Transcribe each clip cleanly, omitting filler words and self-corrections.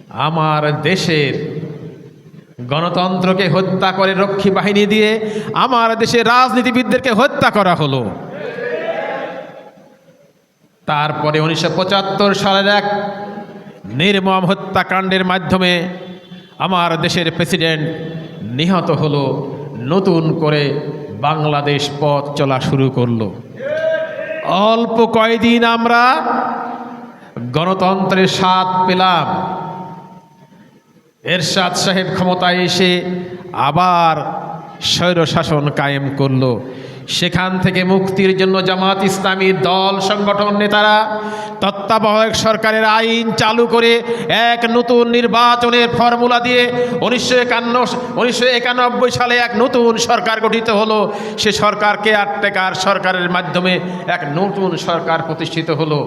আমার দেশের গণতন্ত্রকে হত্যা করে রক্ষী বাহিনী দিয়ে আমার দেশের রাজনীতিবিদদেরকে হত্যা করা হলো। তারপরে 1975 সালের এক নির্মম হত্যাকাণ্ডের মাধ্যমে আমার দেশের প্রেসিডেন্ট নিহত হলো। নতুন করে বাংলাদেশ পথ চলা শুরু করলো। অল্প কয়েকদিন আমরা গণতন্ত্রের স্বাদ পেলাম। এরশাদ সাহেব ক্ষমতায় এসে আবার স্বৈরশাসন কায়েম করলো। সেখান থেকে মুক্তির জন্য জামাত ইসলামীর দল সংগঠন নেতারা তত্ত্বাবধায়ক সরকারের আইন চালু করে এক নতুন নির্বাচনের ফর্মুলা দিয়ে 1991 সালে এক নতুন সরকার গঠিত হলো। সে সরকার কেয়ারটেকার সরকারের মাধ্যমে এক নতুন সরকার প্রতিষ্ঠিত হলো।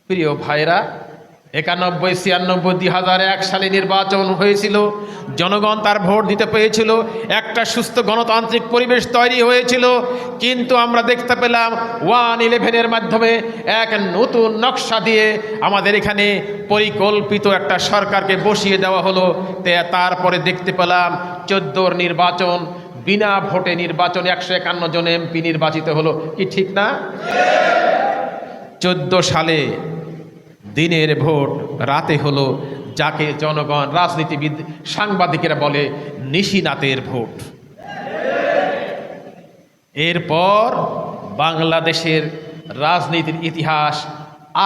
প্রিয় ভাইরা, 91, 96, 2001 সালে নির্বাচন হয়েছিল। জনগণ তার ভোট দিতে পেরেছিল। একটা সুস্থ গণতান্ত্রিক পরিবেশ তৈরি হয়েছিল। কিন্তু আমরা দেখতে পেলাম 1-11-এর মাধ্যমে এক নতুন নকশা দিয়ে আমাদের এখানে পরিকল্পিত একটা সরকারকে বসিয়ে দেওয়া হলো। তারপরে দেখতে পেলাম 14 নির্বাচন, বিনা ভোটে নির্বাচন, 151 জন এমপি নির্বাচিত হলো। কি ঠিক না? 14 সালে দিনের ভোট রাতে হলো, যাকে জনগণ, রাজনীতিবিদ, সাংবাদিকেরা বলে নিশিনাতের ভোট। এরপর বাংলাদেশের রাজনীতির ইতিহাস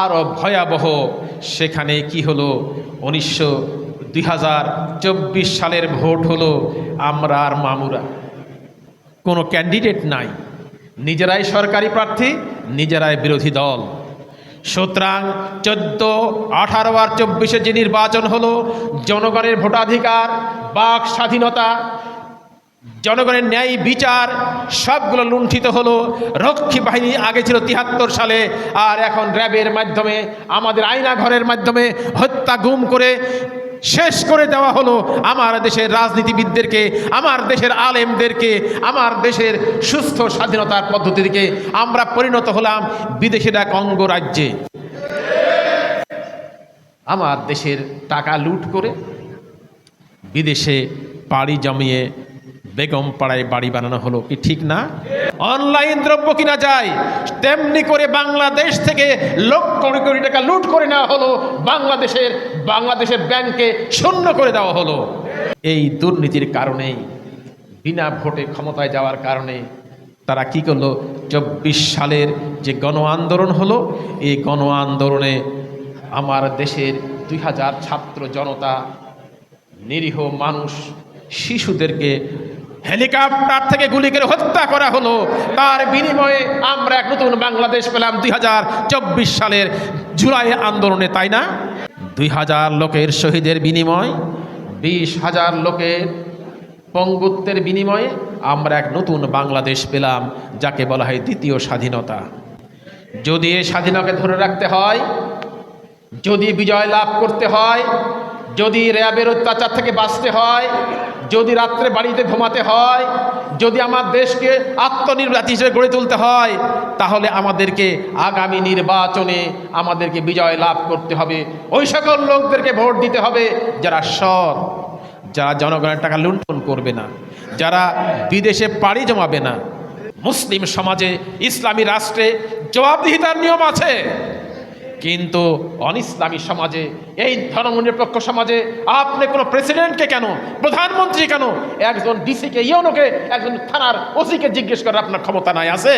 আরো ভয়াবহ। সেখানে কি হলো? 2024 সালের ভোট হলো। আমরা আর মামুরা, কোনো ক্যান্ডিডেট নাই, নিজেরাই সরকারি প্রার্থী, নিজেরাই বিরোধী দল। সুতরাং 14, 18 আর 24-এ যে নির্বাচন হলো, জনগণের ভোটাধিকার, বাক স্বাধীনতা, জনগণের ন্যায় বিচার সবগুলো লুণ্ঠিত হলো। রক্ষী বাহিনী আগে ছিল 73 সালে, আর এখন র্যাবের মাধ্যমে, আমাদের আয়নাঘরের মাধ্যমে হত্যা গুম করে শেষ করে দেওয়া হলো আমার দেশের রাজনীতিবিদদেরকে, আমার দেশের আলেমদেরকে, আমার দেশের সুস্থ স্বাধীনতার পদ্ধতি থেকে আমরা পরিণত হলাম বিদেশের এক অঙ্গরাজ্যে। আমার দেশের টাকা লুট করে বিদেশে পাড়ি জমিয়ে বেগম পাড়ায় বাড়ি বানানো হলো। কি ঠিক না? অনলাইন দ্রব্য কিনা যায়, তেমনি করে বাংলাদেশ থেকে লক্ষ কোটি টাকা লুট করে নেওয়া হলো। বাংলাদেশের ব্যাংকে শূন্য করে দেওয়া হলো। এই দুর্নীতির কারণেই, বিনা ভোটে ক্ষমতায় যাওয়ার কারণে তারা কি করলো? 24 সালের যে গণ আন্দোলন হলো, এই গণ আন্দোলনে আমার দেশের 2000 ছাত্র জনতা, নিরীহ মানুষ, শিশুদেরকে হেলিকপ্টার থেকে গুলি করে হত্যা করা হলো। তার বিনিময়ে আমরা এক নতুন বাংলাদেশ পেলাম 2024 সালের জুলাই আন্দোলনে, তাই না? 2000 লোকের শহীদের বিনিময়, 20,000 লোকের পঙ্গুত্বের বিনিময়ে আমরা এক নতুন বাংলাদেশ পেলাম, যাকে বলা হয় দ্বিতীয় স্বাধীনতা। যদি এই স্বাধীনতাকে ধরে রাখতে হয়, যদি বিজয় লাভ করতে হয়, যদি র্যাবের অত্যাচার থেকে বাঁচতে হয়, যদি রাত্রে বাড়িতে ঘুমাতে হয়, যদি আমার দেশকে আত্মনির্ভর হিসেবে গড়ে তুলতে হয়, তাহলে আমাদেরকে আগামী নির্বাচনে আমাদেরকে বিজয় লাভ করতে হবে। ওই সকল লোকদেরকে ভোট দিতে হবে যারা সৎ, যারা জনগণের টাকা লুণ্ঠন করবে না, যারা বিদেশে পাড়ি জমাবে না। মুসলিম সমাজে, ইসলামী রাষ্ট্রে জবাবদিহিতার নিয়ম আছে, কিন্তু অনিসলামী সমাজে, এই ধর্মনিরপেক্ষ সমাজে আপনি কোনো প্রেসিডেন্টকে কেন, প্রধানমন্ত্রী কেন, একজন ডিসিকে, ইউনোকে, একজন থানার ওসিকে জিজ্ঞেস করার আপনার ক্ষমতা নাই আছে?